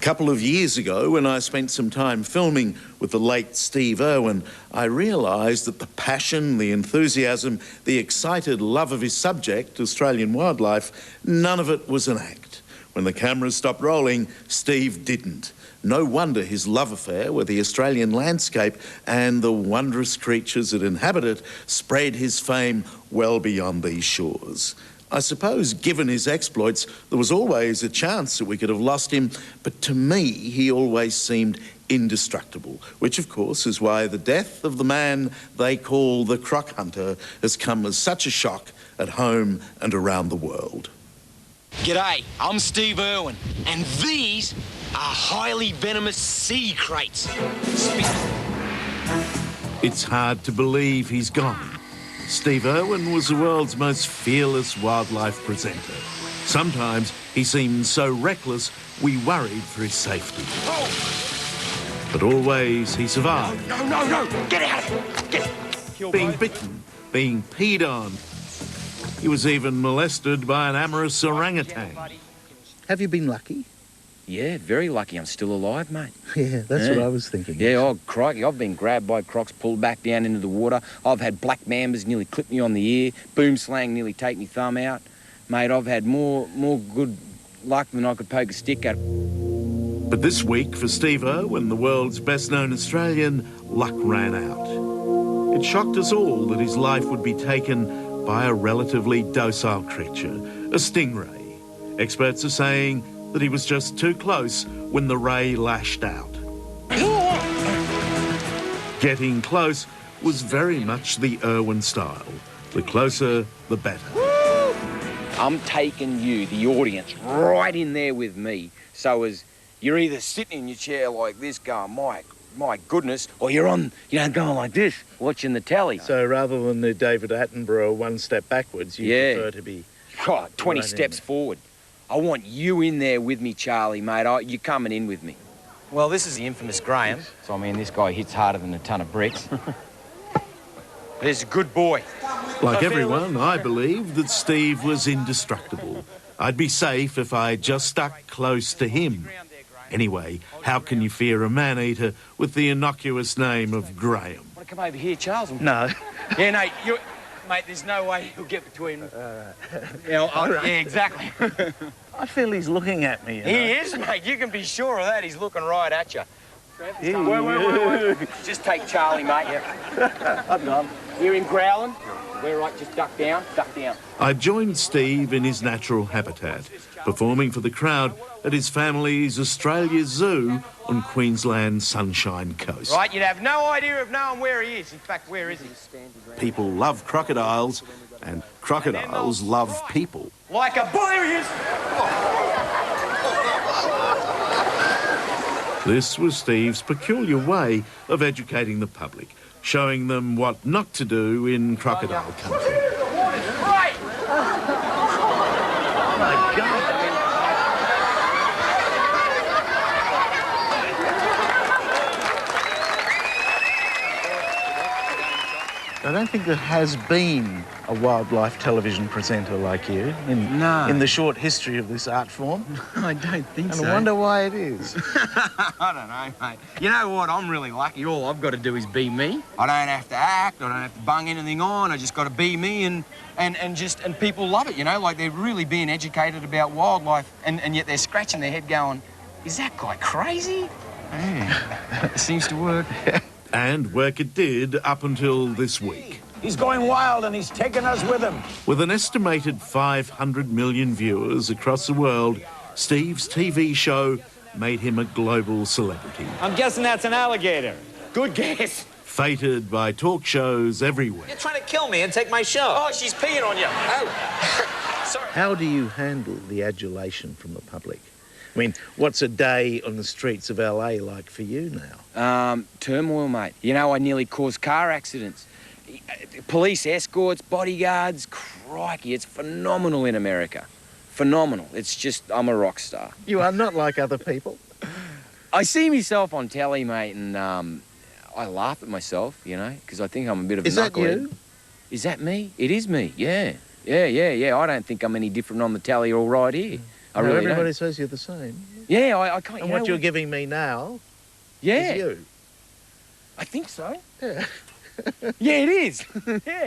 couple of years ago, when I spent some time filming with the late Steve Irwin, I realised that the passion, the enthusiasm, the excited love of his subject, Australian wildlife, none of it was an act. When the cameras stopped rolling, Steve didn't. No wonder his love affair with the Australian landscape and the wondrous creatures that inhabit it spread his fame well beyond these shores. I suppose, given his exploits, there was always a chance that we could have lost him, but to me, he always seemed indestructible, which, of course, is why the death of the man they call the croc hunter has come as such a shock at home and around the world. G'day, I'm Steve Irwin, and these are highly venomous sea crates. It's hard to believe he's gone. Steve Irwin was the world's most fearless wildlife presenter. Sometimes he seemed so reckless we worried for his safety. Oh. But always he survived. No! Get out of here! Being bitten, being peed on. He was even molested by an amorous orangutan. Have you been lucky? Yeah, very lucky I'm still alive, mate. Yeah, that's what I was thinking. Yeah, oh, crikey, I've been grabbed by crocs, pulled back down into the water. I've had black mambas nearly clip me on the ear, boom slang nearly take me thumb out. Mate, I've had more good luck than I could poke a stick at. But this week, for Steve Irwin, the world's best-known Australian, luck ran out. It shocked us all that his life would be taken by a relatively docile creature, a stingray. Experts are saying that he was just too close when the ray lashed out. Getting close was very much the Irwin style. The closer, the better. I'm taking you, the audience, right in there with me, so as you're either sitting in your chair like this going, my goodness, or you're on, going like this, watching the telly. So rather than the David Attenborough one step backwards, you prefer to be... 20 steps forward. I want you in there with me, Charlie, mate. You're coming in with me. Well, this is the infamous Graham. So, I mean, this guy hits harder than a ton of bricks. There's a good boy. Like everyone, I believed that Steve was indestructible. I'd be safe if I just stuck close to him. Anyway, how can you fear a man-eater with the innocuous name of Graham? Want to come over here, Charles? No. Yeah, no, mate, there's no way he'll get between... yeah, exactly. I feel he's looking at me. He is, mate. You can be sure of that. He's looking right at you. Wait. Just take Charlie, mate. Yep. I'm gone. Hear him growling? We're right, just duck down. I joined Steve in his natural habitat, performing for the crowd at his family's Australia Zoo on Queensland's Sunshine Coast. Right, you'd have no idea of knowing where he is. In fact, where is he? People love crocodiles, and crocodiles love people. Like a bull, there he is! This was Steve's peculiar way of educating the public, showing them what not to do in crocodile country. Right! Oh, my God. I don't think there has been a wildlife television presenter like you in the short history of this art form. I don't think so. And I wonder why it is. I don't know, mate. You know what? I'm really lucky. All I've got to do is be me. I don't have to act. I don't have to bung anything on. I just got to be me, and people love it, like they're really being educated about wildlife, and yet they're scratching their head going, is that guy crazy? Yeah. It seems to work. And work it did up until this week. He's going wild and he's taking us with him. With an estimated 500 million viewers across the world, Steve's TV show made him a global celebrity. I'm guessing that's an alligator. Good guess. Feted by talk shows everywhere. You're trying to kill me and take my show. Oh, she's peeing on you. Oh. Sorry. How do you handle the adulation from the public? I mean, what's a day on the streets of LA like for you now? Turmoil, mate. I nearly caused car accidents. Police escorts, bodyguards, crikey, it's phenomenal in America. Phenomenal. It's just, I'm a rock star. You are not like other people. I see myself on telly, mate, and I laugh at myself, because I think I'm a bit of a knucklehead. Is that you? Is that me? It is me, yeah. Yeah. I don't think I'm any different on the telly or right here. I really everybody don't. says you're the same. Yeah, I can't... And what you're giving me now Yeah. is you. I think so. Yeah. Yeah, it is. yeah.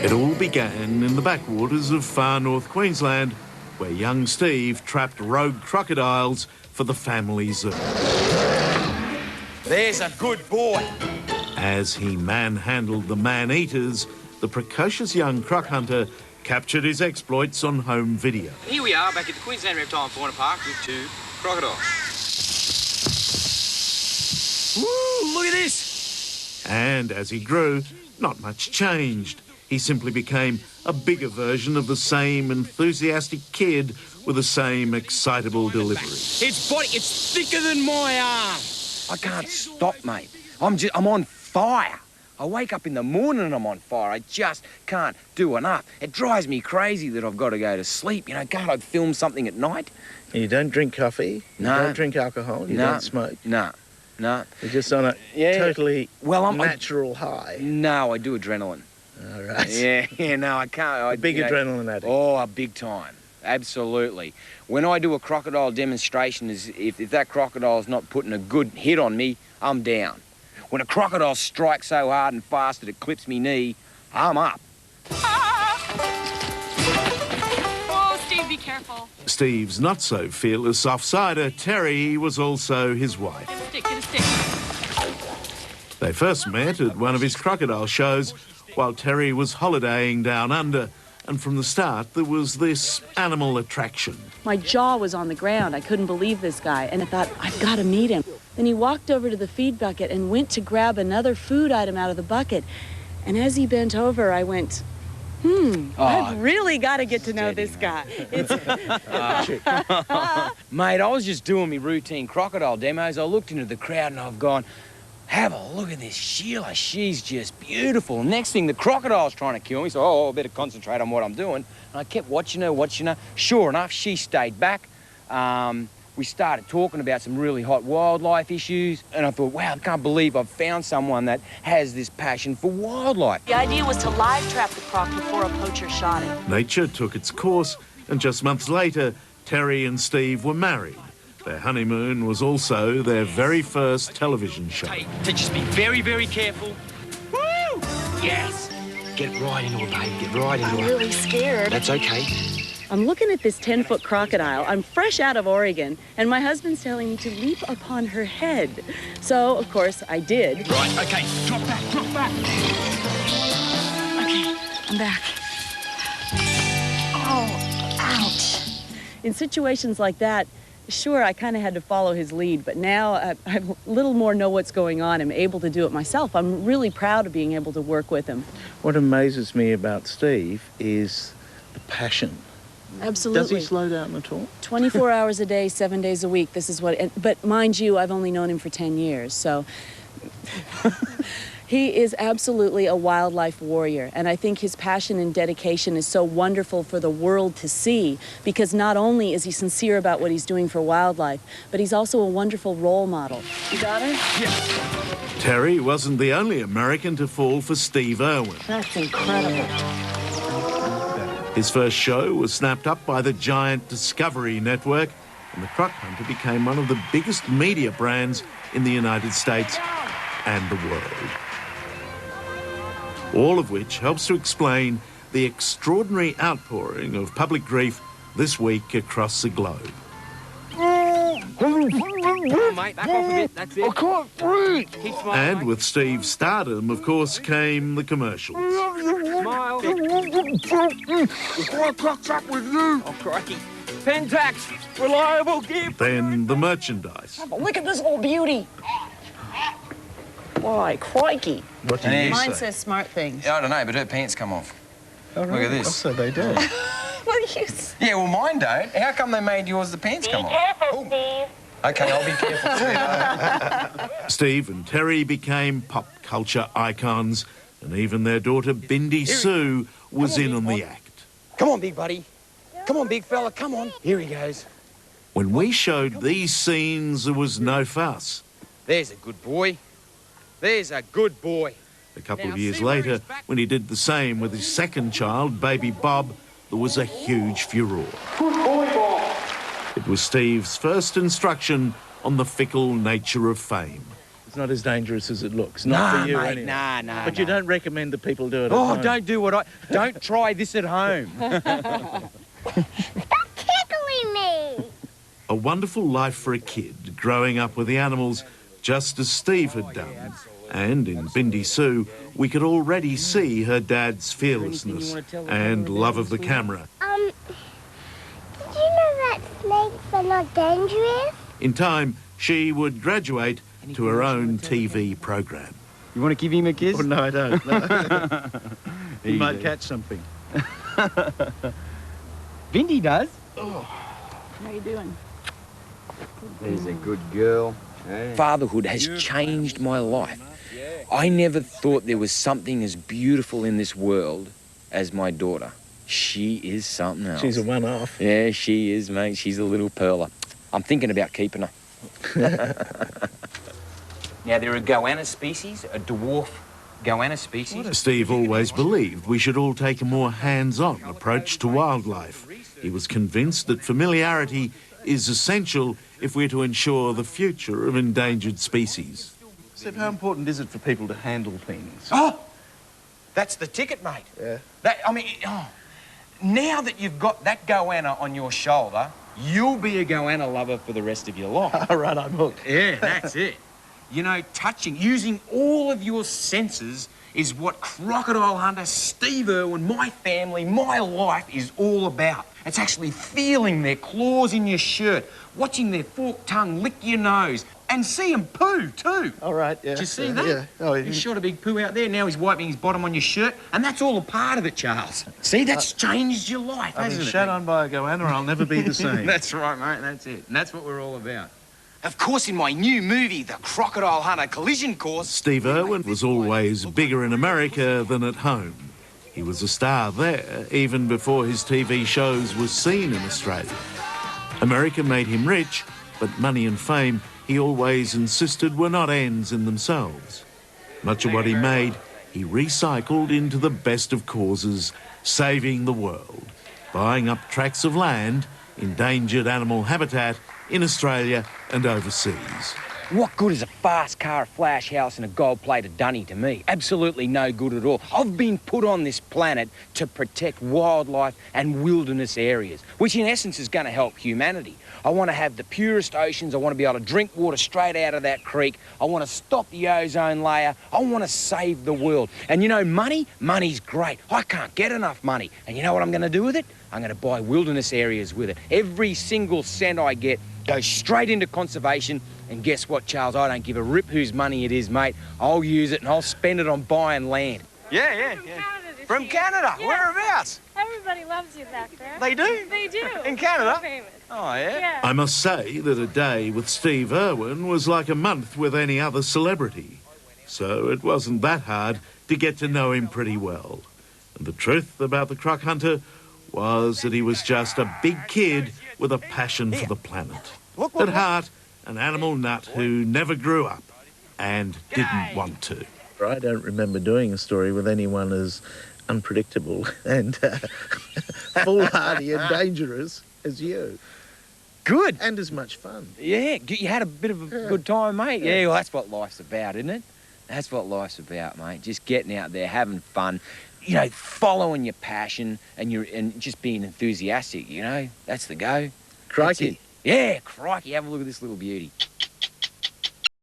It all began in the backwaters of far north Queensland, where young Steve trapped rogue crocodiles for the family zoo. There's a good boy. As he manhandled the man-eaters, the precocious young croc hunter captured his exploits on home video. Here we are back at the Queensland Reptile and Fauna Park with 2 crocodiles. Woo, look at this. And as he grew, not much changed. He simply became a bigger version of the same enthusiastic kid with the same excitable delivery. It's thicker than my arm. I can't stop, mate. I'm on fire. I wake up in the morning and I'm on fire. I just can't do enough. It drives me crazy that I've got to go to sleep. You know, can't I film something at night? You don't drink coffee. No. You don't drink alcohol. You don't smoke. No. You're just on a totally natural high. No, I do adrenaline. All right. Yeah, no, I can't. A big adrenaline addict. Oh, a big time. Absolutely. When I do a crocodile demonstration, if that crocodile's not putting a good hit on me, I'm down. When a crocodile strikes so hard and fast that it clips me knee, I'm up. Oh, Steve, be careful. Steve's not-so-fearless offsider, Terry, was also his wife. Get a stick. They first met at one of his crocodile shows while Terry was holidaying down under, and from the start there was this animal attraction. My jaw was on the ground. I couldn't believe this guy, and I thought, I've got to meet him. Then he walked over to the feed bucket and went to grab another food item out of the bucket. And as he bent over, I went, I've really got to get to know this guy. Mate, I was just doing my routine crocodile demos. I looked into the crowd and I've gone, have a look at this Sheila. She's just beautiful. Next thing, the crocodile's trying to kill me, so I better concentrate on what I'm doing. And I kept watching her. Sure enough, she stayed back. We started talking about some really hot wildlife issues, and I thought, wow, I can't believe I've found someone that has this passion for wildlife. The idea was to live trap the croc before a poacher shot him. Nature took its course, and just months later, Terry and Steve were married. Their honeymoon was also their very first television show. Hey, just be very, very careful. Woo! Yes! Get right into it, babe. Get right into it. I'm really scared. That's okay. I'm looking at this 10-foot crocodile. I'm fresh out of Oregon, and my husband's telling me to leap upon her head. So, of course, I did. Right, okay. Drop back. Okay, I'm back. Oh, ouch. In situations like that, sure, I kind of had to follow his lead, but now I a little more know what's going on. I'm able to do it myself. I'm really proud of being able to work with him. What amazes me about Steve is the passion. Absolutely. Does he slow down at all? 24 hours a day, 7 days a week. This is what... But mind you, I've only known him for 10 years, so... He is absolutely a wildlife warrior, and I think his passion and dedication is so wonderful for the world to see, because not only is he sincere about what he's doing for wildlife, but he's also a wonderful role model. You got her? Yes. Terry wasn't the only American to fall for Steve Irwin. That's incredible. His first show was snapped up by the giant Discovery Network, and the Croc Hunter became one of the biggest media brands in the United States and the world. All of which helps to explain the extraordinary outpouring of public grief this week across the globe. Come on, mate, back off a bit. That's it. I can't breathe. Keep smiling, And mate. with Steve's stardom, of course, came the commercials. Smile. Oh, crikey. Pentax, reliable gift. Then the merchandise. Look at this little beauty. Why, crikey. What do you Mine say? says smart things. I don't know, but her pants come off. Oh, Look at this. Oh, so they do. What do you say? Yeah, well, mine don't. How come they made yours the pants come off? Careful, Steve. Okay, I'll be careful. Steve and Terry became pop culture icons, and even their daughter Bindi Sue was in on the act. Come on, big buddy. Come on, big fella, come on. Here he goes. When we showed these scenes, there was no fuss. There's a good boy. There's a good boy. A couple Now, of years see where later, he's back? when he did the same with his second child, baby Bob, there was a huge furore. It was Steve's first instruction on the fickle nature of fame. It's not as dangerous as it looks. Not for you, mate, anyway. nah. But you don't recommend that people do it at Oh, home. don't try this at home. Stop tickling me. A wonderful life for a kid, growing up with the animals just as Steve had done. And in Bindi Sue, we could already see her dad's fearlessness and love of the camera. Did you know that snakes are not dangerous? In time, she would graduate to her own TV program. You want to give him a kiss? Oh, no, I don't. No. He might catch something. Vindy does. How you doing? There's a good girl. Fatherhood has changed my life. I never thought there was something as beautiful in this world as my daughter. She is something else. She's a one-off. Yeah, she is, mate. She's a little pearler. I'm thinking about keeping her. Now, there are goanna species, a dwarf goanna species. Steve always believed we should all take a more hands-on approach to wildlife. He was convinced that familiarity is essential if we're to ensure the future of endangered species. Steve, how important is it for people to handle things? Oh, that's the ticket, mate. Yeah. Now that you've got that goanna on your shoulder, you'll be a goanna lover for the rest of your life. All right, I'm hooked. Yeah, that's it. You know, using all of your senses is what crocodile hunter Steve Irwin, my family, my life is all about. It's actually feeling their claws in your shirt, watching their forked tongue lick your nose, and see them poo too. All right, yeah. Did you see yeah, that? Yeah. Oh, He shot a big poo out there, now he's wiping his bottom on your shirt, and that's all a part of it, Charles. See, that's changed your life, I've hasn't been it? shat on by a goanna, I'll never be the same. That's right, mate, that's it. And that's what we're all about. Of course, in my new movie, The Crocodile Hunter Collision Course... Steve Irwin was always bigger in America than at home. He was a star there even before his TV shows were seen in Australia. America made him rich, but money and fame, he always insisted, were not ends in themselves. Much of what he made, he recycled into the best of causes, saving the world, buying up tracts of land, endangered animal habitat in Australia and overseas. What good is a fast car, a flash house and a gold-plated dunny to me? Absolutely no good at all. I've been put on this planet to protect wildlife and wilderness areas, which in essence is going to help humanity. I want to have the purest oceans. I want to be able to drink water straight out of that creek. I want to stop the ozone layer. I want to save the world. And you know, money's great. I can't get enough money. And you know what I'm going to do with it? I'm going to buy wilderness areas with it. Every single cent I get goes straight into conservation. And guess what, Charles? I don't give a rip whose money it is, mate. I'll use it and I'll spend it on buying land. Yeah. From Canada? Yeah. Whereabouts? Everybody loves you back there. They do? They do. In Canada? So famous. Oh, yeah? Yeah. I must say that a day with Steve Irwin was like a month with any other celebrity. So it wasn't that hard to get to know him pretty well. And the truth about the croc hunter was that he was just a big kid with a passion for the planet. At heart, an animal nut who never grew up and didn't want to. I don't remember doing a story with anyone as unpredictable and foolhardy and dangerous as you. Good. And as much fun. Yeah, you had a bit of a good time, mate. Yeah, well, that's what life's about, isn't it? That's what life's about, mate. Just getting out there, having fun, you know, following your passion and just being enthusiastic, you know. That's the go. Crikey. That's it. Yeah, crikey, have a look at this little beauty.